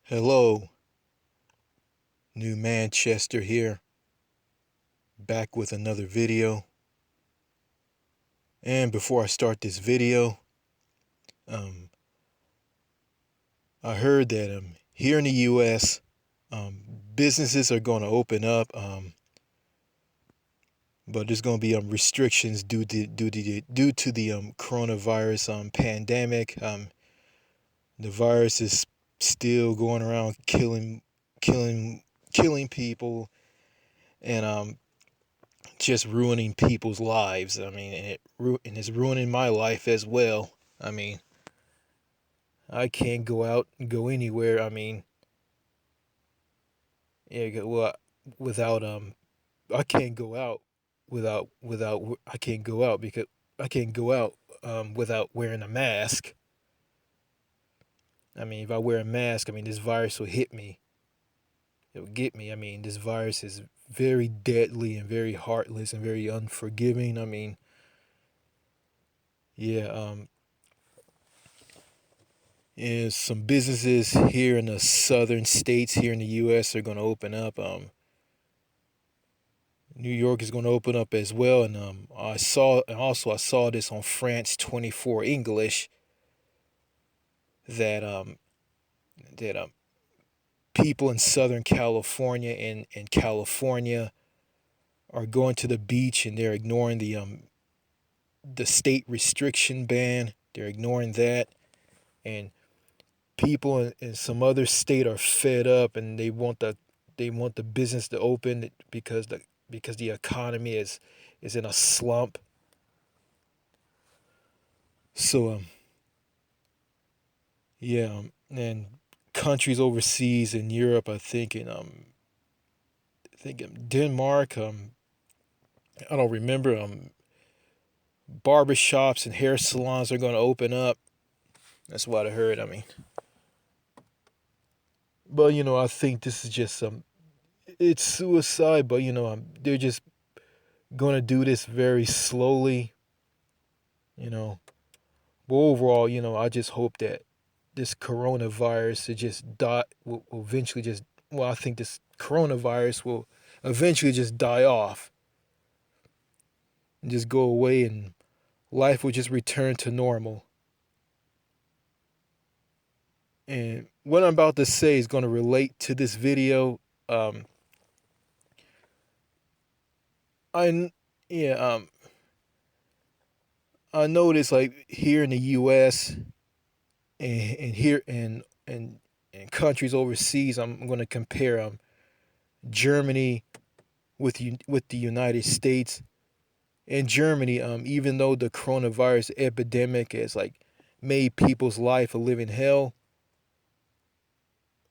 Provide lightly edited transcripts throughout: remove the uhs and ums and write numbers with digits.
Hello, New Manchester here, back with another video. And before I start this video, um, I heard that here in the U.S., businesses are going to open up, but there's going to be restrictions due to the coronavirus pandemic. The virus is still going around killing, killing people, and just ruining people's lives. I mean, and it's ruining my life as well. I mean, I can't go out and go anywhere. I mean, yeah, well, without I can't go out without I can't go out because I can't go out without wearing a mask. I mean, if I wear a mask, I mean, this virus will hit me. It'll get me. I mean, this virus is very deadly and very heartless and very unforgiving. I mean, yeah, is some businesses here in the southern states here in the U.S. are going to open up. New York is going to open up as well, and I saw this on France 24 English that that people in Southern California and California are going to the beach and they're ignoring the state restriction ban. They're ignoring that, and people in some other state are fed up and they want the business to open because the economy is in a slump. So yeah, and countries overseas in Europe, I think Denmark, I don't remember, barber shops and hair salons are going to open up. That's what I heard. I mean, but I think this is just it's suicide, but they're just going to do this very slowly, you know. But overall, I just hope that this coronavirus to just die will eventually just well, I think this coronavirus will eventually just die off and just go away, and life will just return to normal. And what I'm about to say is going to relate to this video. Um, I yeah I noticed, like, here in the U.S. and here and countries overseas. I'm going to compare Germany with the United States. In Germany, even though the coronavirus epidemic has, like, made people's life a living hell,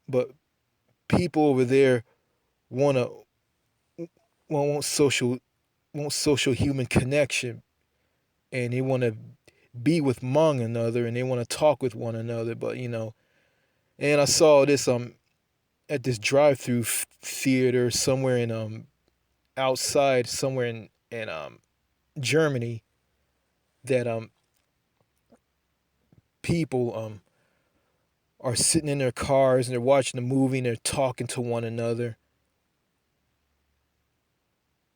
but people over there wanna want social human connection, and they want to be with one another, and they want to talk with one another. But and I saw this at this drive-through theater somewhere in outside somewhere in Germany, that people are sitting in their cars and they're watching a movie and they're talking to one another.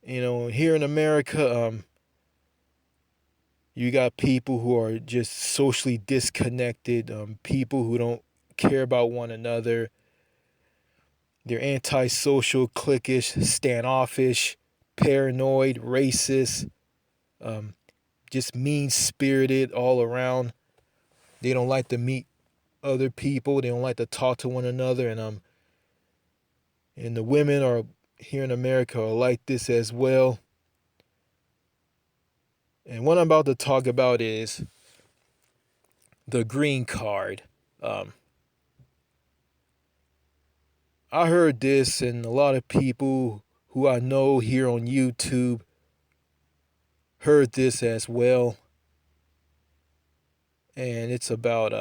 Here in America, you got people who are just socially disconnected, people who don't care about one another. They're antisocial, cliquish, standoffish, paranoid, racist, um, just mean spirited all around. They don't like to meet other people. They don't like to talk to one another, and the women are here in America are like this as well. And what I'm about to talk about is the green card. Um, I heard this, and a lot of people who I know here on YouTube heard this as well. And it's about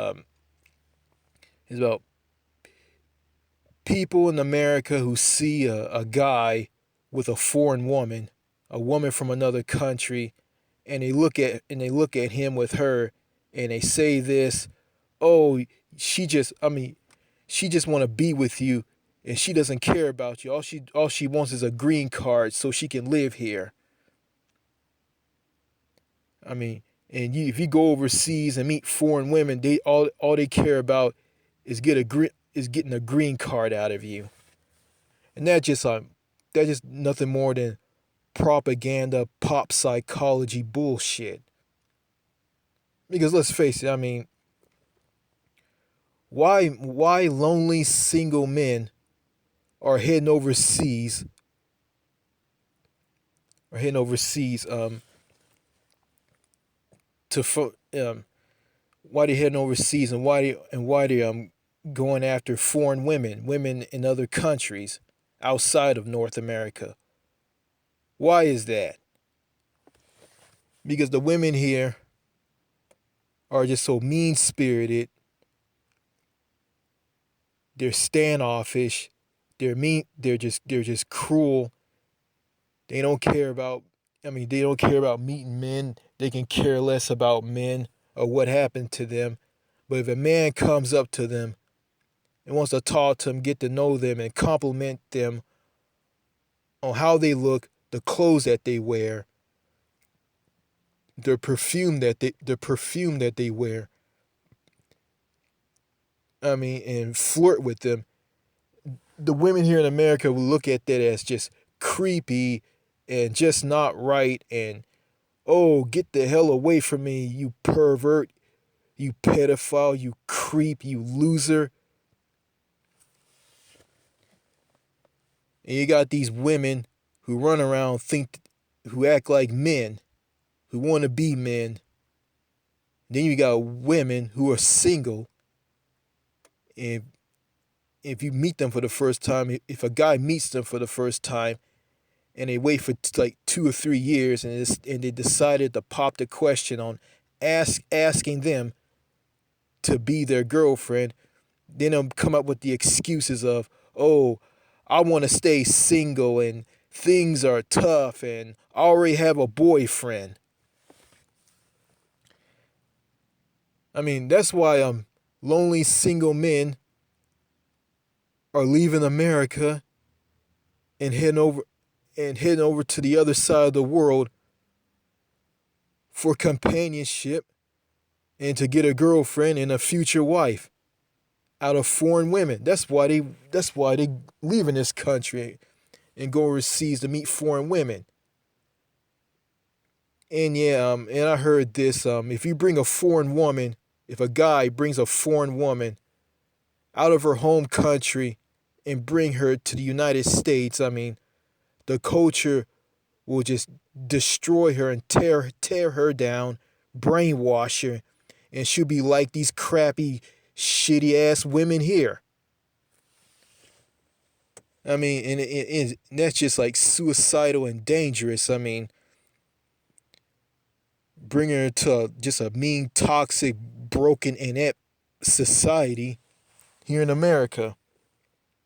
people in America who see a guy with a foreign woman, a woman from another country, and they look at him with her, and they say this, oh, she just, I mean, She just want to be with you, and she doesn't care about you. All she wants is a green card so she can live here. I mean, and if you go overseas and meet foreign women, they all they care about is getting a green card out of you, and that's just nothing more than propaganda, pop psychology bullshit. Because let's face it, I mean, why lonely single men are heading overseas to why they heading overseas, and why they going after foreign women in other countries outside of North America. Why is that? Because the women here are just so mean spirited. They're standoffish. They're mean. They're just cruel. They don't care about. I mean, they don't care about meeting men. They can care less about men or what happened to them. But if a man comes up to them and wants to talk to them, get to know them, and compliment them on how they look, the clothes that they wear, the perfume that they wear, I mean, and flirt with them, the women here in America will look at that as just creepy and just not right, and oh, get the hell away from me, you pervert, you pedophile, you creep, you loser. And you got these women who run around who act like men, who want to be men. Then you got women who are single, and if you meet them for the first time, if a guy meets them for the first time, and they wait for like 2 or 3 years, and they decided to pop the question on asking them to be their girlfriend, then they'll come up with the excuses of, oh, I want to stay single and things are tough and I already have a boyfriend. I mean, that's why lonely single men are leaving America and heading over to the other side of the world for companionship and to get a girlfriend and a future wife out of foreign women. That's why they leave in this country and go overseas to meet foreign women. And yeah, and I heard this, if you bring a foreign woman, if a guy brings a foreign woman out of her home country and bring her to the United States, I mean, the culture will just destroy her and tear her down, brainwash her, and she'll be like these crappy, shitty ass women here. I mean, and that's just like suicidal and dangerous. I mean, bringing her to just a mean, toxic, broken, inept society here in America.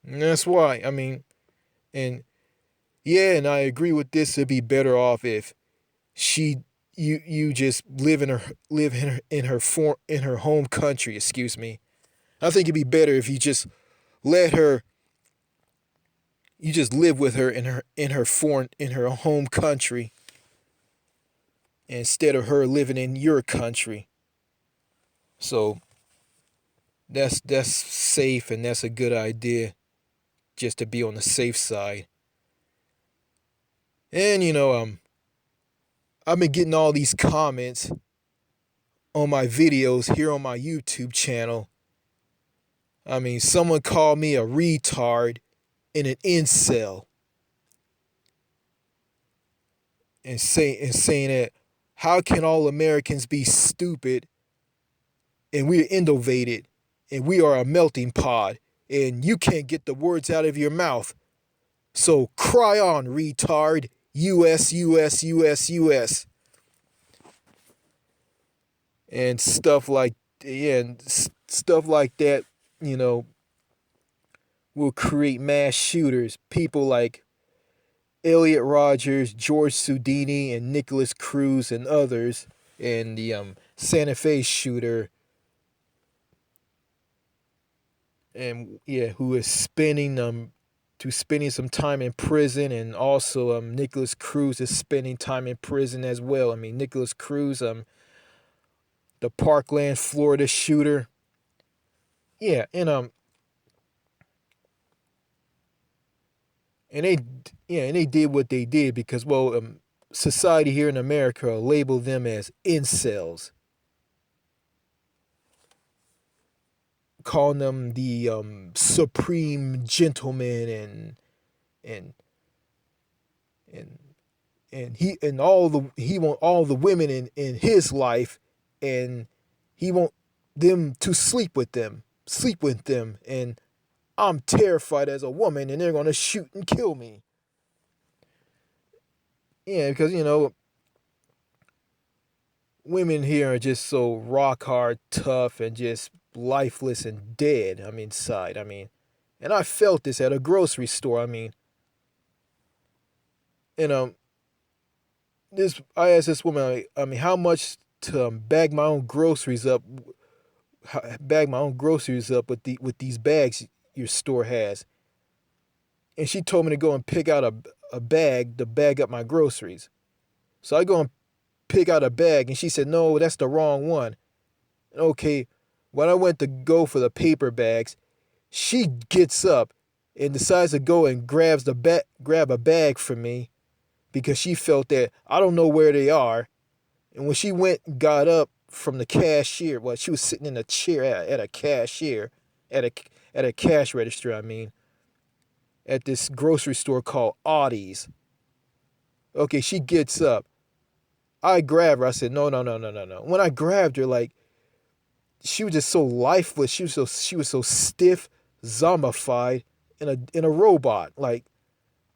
And that's why, I mean, and yeah, and I agree with this. It'd be better off if she you just live in her home country. Excuse me. I think it'd be better if let her you just live with her in her home country instead of her living in your country. So that's safe, and that's a good idea, just to be on the safe side. And I've been getting all these comments on my videos here on my YouTube channel. I mean, someone called me a retard and an incel, and saying that how can all Americans be stupid and we're innovated and we are a melting pot and you can't get the words out of your mouth. So cry on, retard. US, US, US, US. And stuff like that, you know, will create mass shooters. People like Elliot Rogers, George Soudini, and Nicholas Cruz, and others, and the Santa Fe shooter, and yeah, who is spending some time in prison, and also Nicholas Cruz is spending time in prison as well. I mean, Nicholas Cruz, the Parkland, Florida shooter. Yeah, and they and they did what they did because, well, society here in America labeled them as incels, calling them the supreme gentleman, and and he want all the women in his life, and he want them to sleep with them, and I'm terrified as a woman, and they're gonna shoot and kill me. Yeah, because women here are just so rock hard, tough, and just lifeless and dead. I mean, inside. I mean, and I felt this at a grocery store. I mean, and this I asked this woman, I mean, how much to bag my own groceries up with these bags your store has, and she told me to go and pick out a bag to bag up my groceries. So I go and pick out a bag, and she said, no, that's the wrong one. Okay, when I went to go for the paper bags, she gets up and decides to go and grab a bag for me because she felt that I don't know where they are. And when she went and got up from the cashier, well, she was sitting in a chair at a cashier, at a at a cash register. I mean, at this grocery store called Audie's. Okay, she gets up. I grab her. I said, no, no, no, no, no, no. When I grabbed her, like, she was just so lifeless. She was so stiff, zombified, in a robot. Like,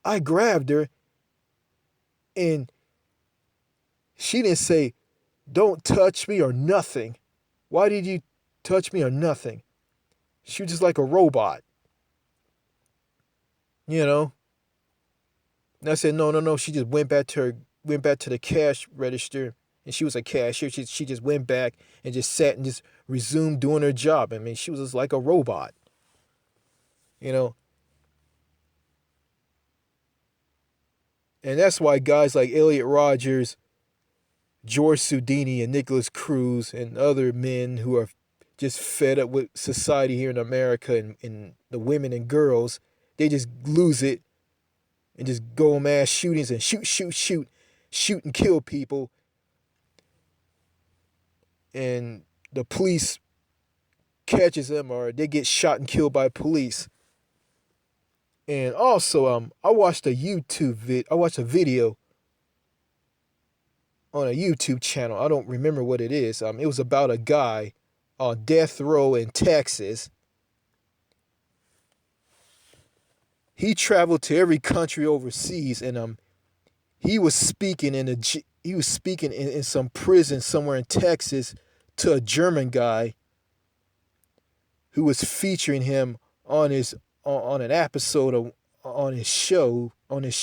I grabbed her, and she didn't say, "Don't touch me" or nothing. Why did you touch me or nothing? She was just like a robot, you know. And I said, "No, no, no." She just went back to the cash register, and she was a cashier. She just went back and just sat and just resumed doing her job. I mean, she was just like a robot, you know. And that's why guys like Elliot Rogers, George Soudini, and Nicholas Cruz, and other men who are just fed up with society here in America, and the women and girls, they just lose it and just go on mass shootings and shoot and kill people. And the police catches them, or they get shot and killed by police. And also, I watched I watched a video on a YouTube channel. I don't remember what it is. It was about a guy on death row in Texas. He traveled to every country overseas, and he was speaking in some prison somewhere in Texas to a German guy who was featuring him on an episode of on his show, and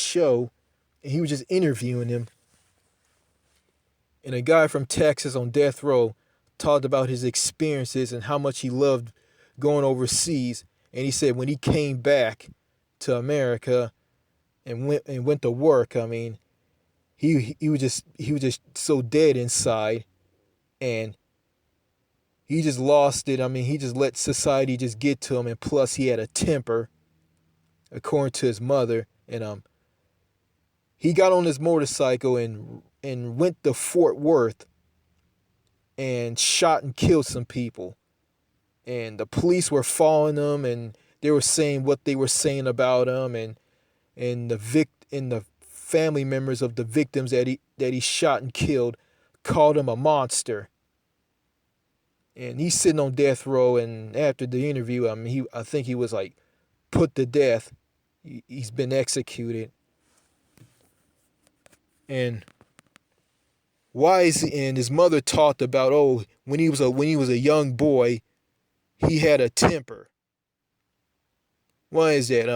he was just interviewing him. And a guy from Texas on death row talked about his experiences and how much he loved going overseas. And he said when he came back to America and went to work, I mean, he was just so dead inside, and he just lost it. I mean, he just let society just get to him, and plus he had a temper, according to his mother. And he got on his motorcycle and went to Fort Worth and shot and killed some people. And the police were following him, and they were saying what they were saying about him, and the family members of the victims that he shot and killed called him a monster. And he's sitting on death row, and after the interview, I think he was like put to death. He's been executed. And and his mother talked about, oh, when he was a young boy, he had a temper. Why is that?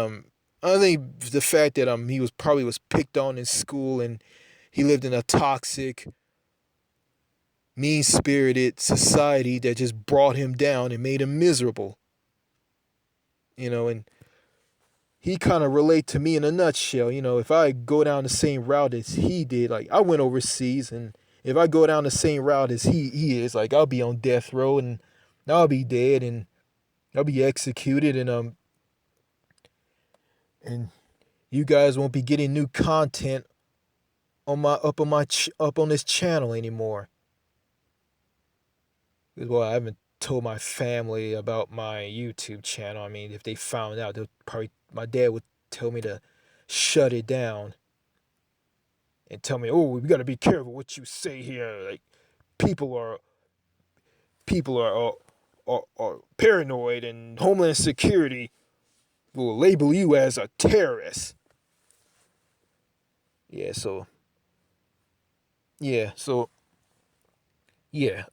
I think the fact that he was picked on in school, and he lived in a toxic, mean-spirited society that just brought him down and made him miserable. And he kind of relate to me in a nutshell. If I go down the same route as he did, like I went overseas, and if I go down the same route as he is, like I'll be on death row, and I'll be dead, and I'll be executed, and you guys won't be getting new content up on this channel anymore. Well, I haven't told my family about my YouTube channel. I mean, if they found out, they'll probably my dad would tell me to shut it down and tell me, "Oh, we got to be careful what you say here. Like people are people are paranoid, and Homeland Security will label you as a terrorist." Yeah, so yeah, so yeah.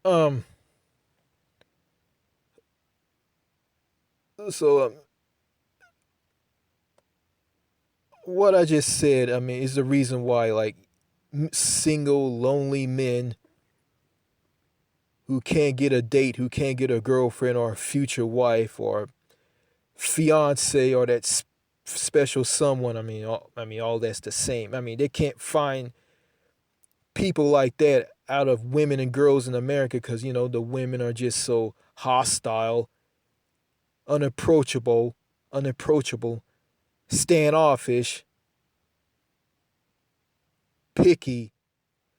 So what I just said, I mean, is the reason why like single lonely men who can't get a date, who can't get a girlfriend or a future wife or fiance or that special someone. I mean, all that's the same. I mean, they can't find people like that out of women and girls in America because the women are just so hostile, unapproachable, unapproachable, standoffish, picky,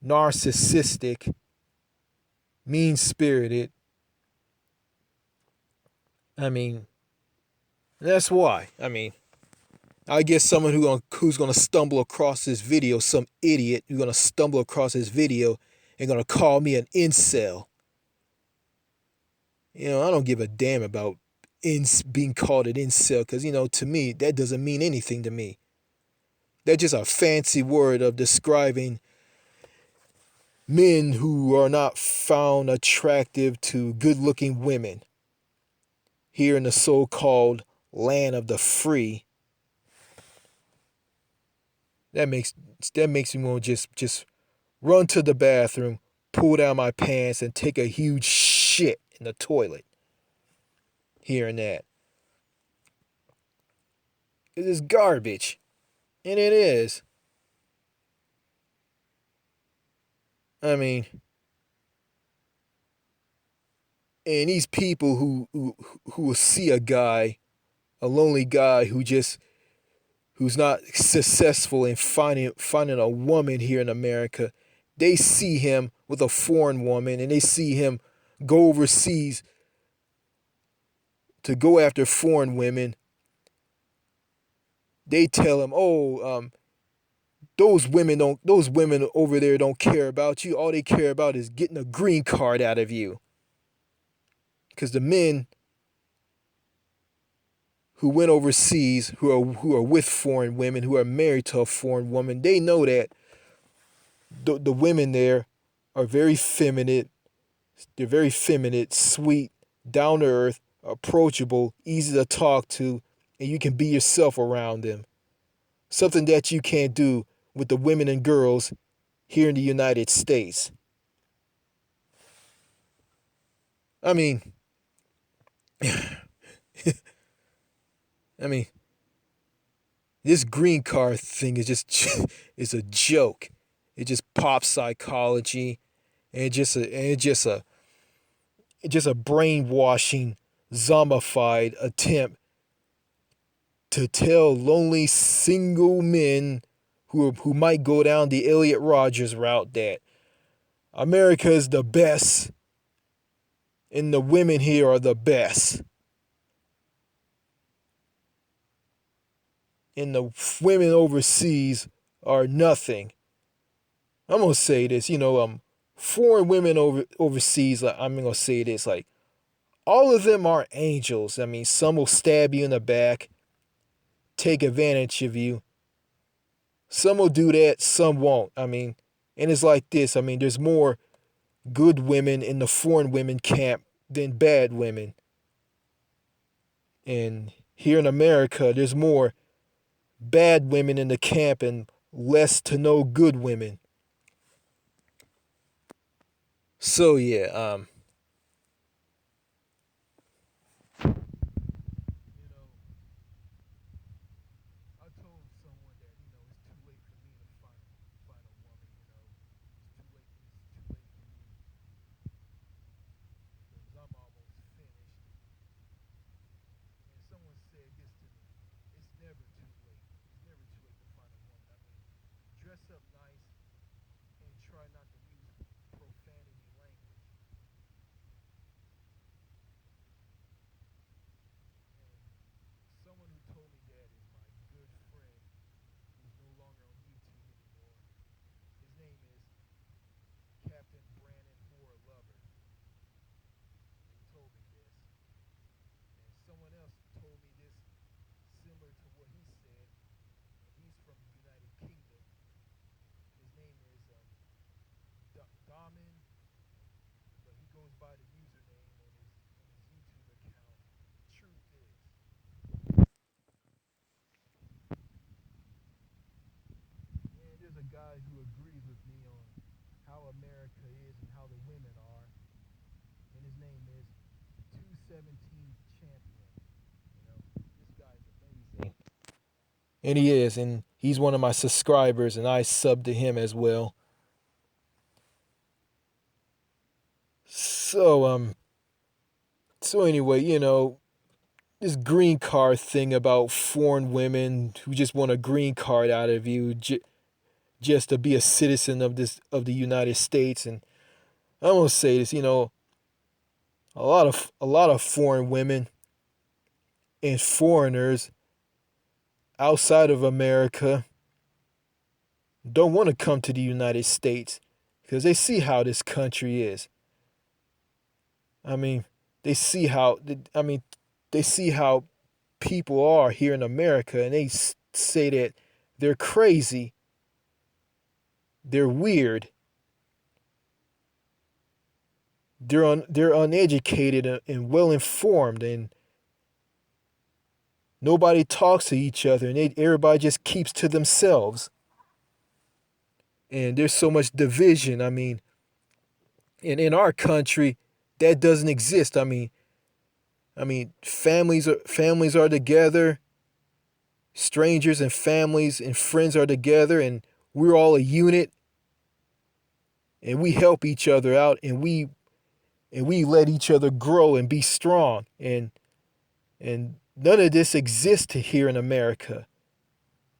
narcissistic, mean spirited. I mean, that's why. I mean, I guess someone who's gonna stumble across this video, some idiot who's gonna stumble across this video and gonna call me an incel. I don't give a damn about being called an incel because to me that doesn't mean anything to me. That's just a fancy word of describing men who are not found attractive to good-looking women here in the so-called land of the free. That makes me want to just run to the bathroom, pull down my pants, and take a huge shit in the toilet. Hearing that. It is garbage. And it is. I mean, and these people who will see a guy, a lonely guy who's not successful in finding a woman here in America, they see him with a foreign woman and they see him go overseas to go after foreign women. They tell him, "Oh, those women over there don't care about you. All they care about is getting a green card out of you." Because the men who went overseas, who are with foreign women, who are married to a foreign woman, they know that the women there are very feminine. They're very feminine, sweet, down to earth, approachable, easy to talk to, and you can be yourself around them. Something that you can't do with the women and girls here in the United States. I mean, I mean, this green card thing is just is a joke. It just pop psychology, and it's just a brainwashing, zombified attempt to tell lonely single men who might go down the Elliot Rogers route that America is the best and the women here are the best. And the women overseas are nothing. I'm gonna say this, foreign women overseas. Like, I'm gonna say this, like all of them are angels. I mean, some will stab you in the back, take advantage of you. Some will do that, some won't. I mean, and it's like this. I mean, there's more good women in the foreign women camp than bad women. And here in America, there's more bad women in the camp and less to no good women. So yeah, similar to what he said. He's from the United Kingdom. His name is Daman, but he goes by the username on his YouTube account. Truth is, and there's a guy who agrees with me on how America is and how the women are, and his name is 217 Champion. You know, this guy's amazing. And he is, and he's one of my subscribers, and I sub to him as well. So anyway, this green card thing about foreign women who just want a green card out of you just to be a citizen of the United States. And I'm gonna say this, a lot of foreign women and foreigners outside of America don't want to come to the United States because they see how this country is. I mean, they see how they see how people are here in America, and they say that they're crazy, they're weird, they're uneducated and well informed, and nobody talks to each other, and everybody just keeps to themselves. And there's so much division. I mean, in our country, that doesn't exist. I mean, families are together, strangers and families and friends are together, and we're all a unit, and we help each other out, and we let each other grow and be strong. And none of this exists here in America.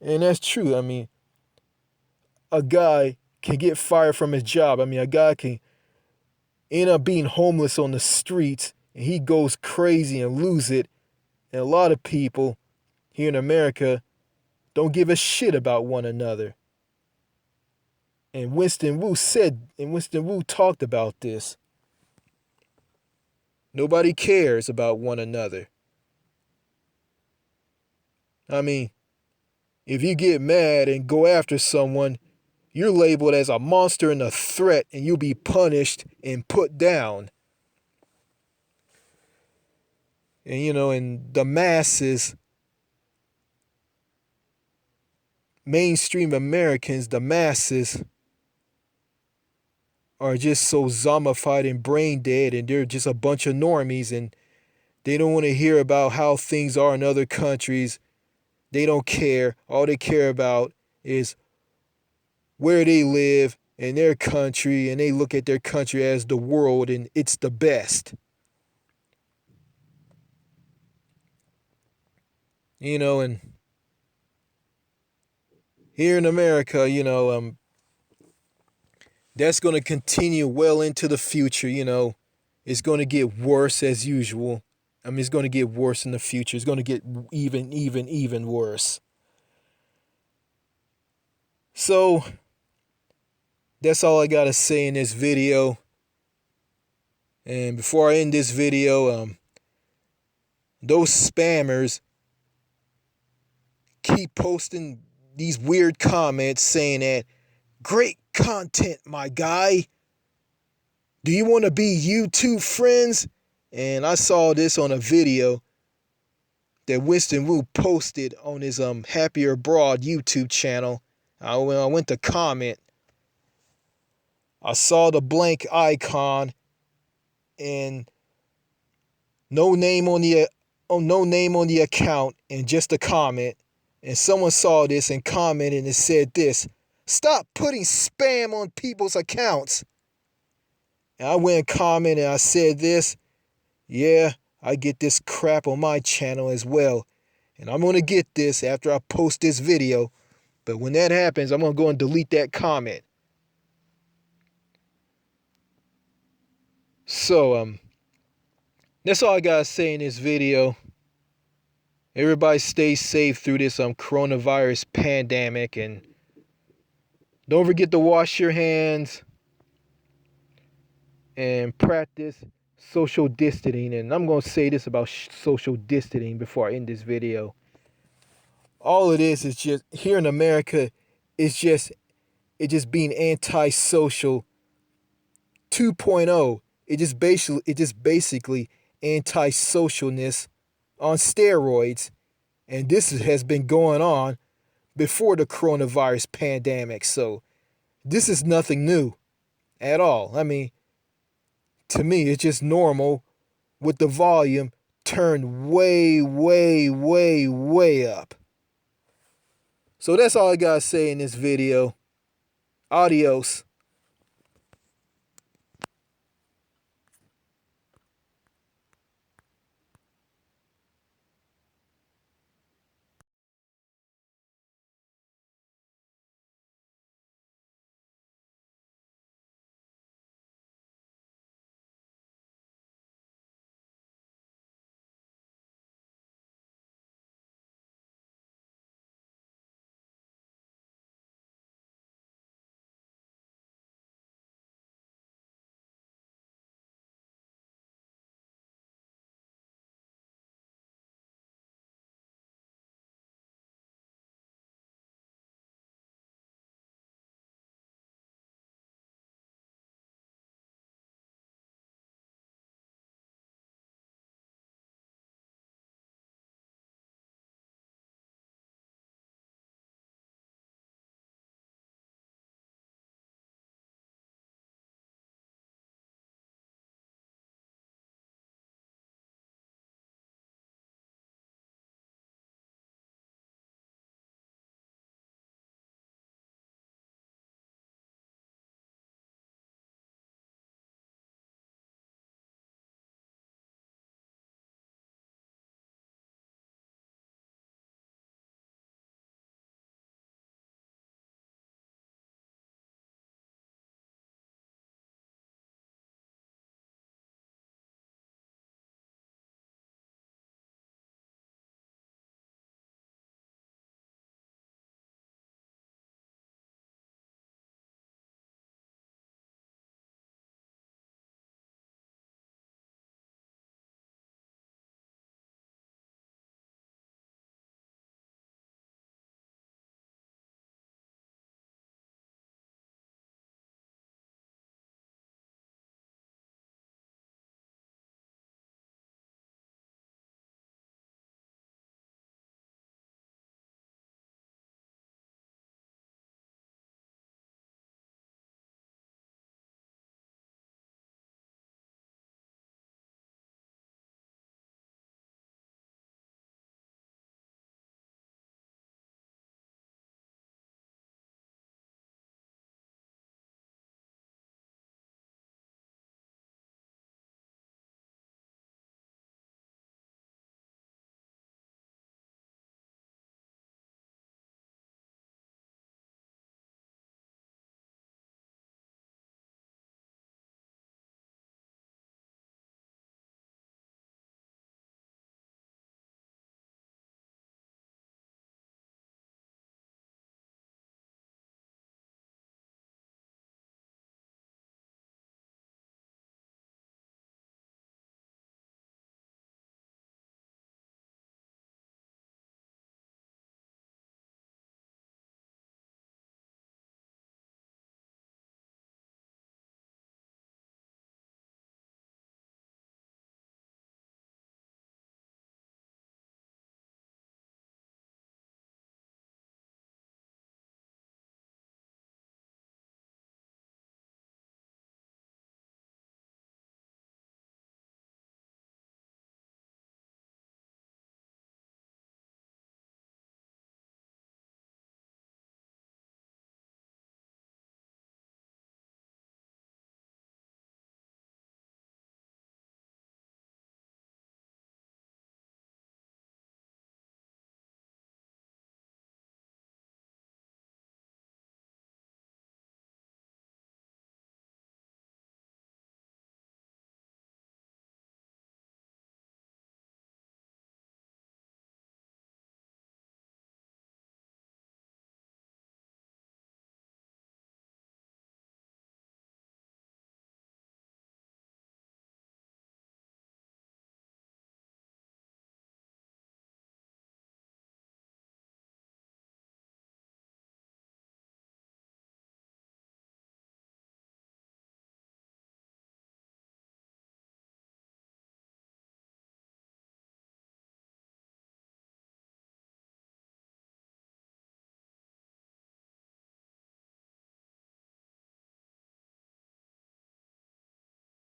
And that's true. I mean, a guy can get fired from his job. I mean, a guy can end up being homeless on the streets, and he goes crazy and lose it. And a lot of people here in America don't give a shit about one another. And Winston Wu talked about this. Nobody cares about one another. I mean, if you get mad and go after someone, you're labeled as a monster and a threat, and you'll be punished and put down. And the masses, mainstream Americans, the masses are just so zombified and brain dead, and they're just a bunch of normies, and they don't want to hear about how things are in other countries. They don't care. All they care about is where they live in their country, and they look at their country as the world and it's the best. And here in America, that's going to continue well into the future. It's going to get worse as usual. I mean, it's going to get worse in the future. It's going to get even worse. So that's all I got to say in this video. And before I end this video, those spammers keep posting these weird comments saying that great content, my guy. Do you want to be YouTube friends? And I saw this on a video that Winston Wu posted on his Happier Abroad YouTube channel. When I went to comment, I saw the blank icon and no name on the account and just a comment. And someone saw this and commented and said this: "Stop putting spam on people's accounts." And I went and commented and I said this: "Yeah, I get this crap on my channel as well. And I'm going to get this after I post this video. But when that happens, I'm going to go and delete that comment." So, that's all I got to say in this video. Everybody stay safe through this coronavirus pandemic, and don't forget to wash your hands and practice social distancing. And I'm going to say this about social distancing before I end this video. All it is just here in America, it's just being antisocial 2.0. It just basically antisocialness on steroids. And this has been going on before the coronavirus pandemic. So this is nothing new at all. I mean, to me, it's just normal with the volume turned way, way, way, way up. So that's all I got to say in this video. Adios.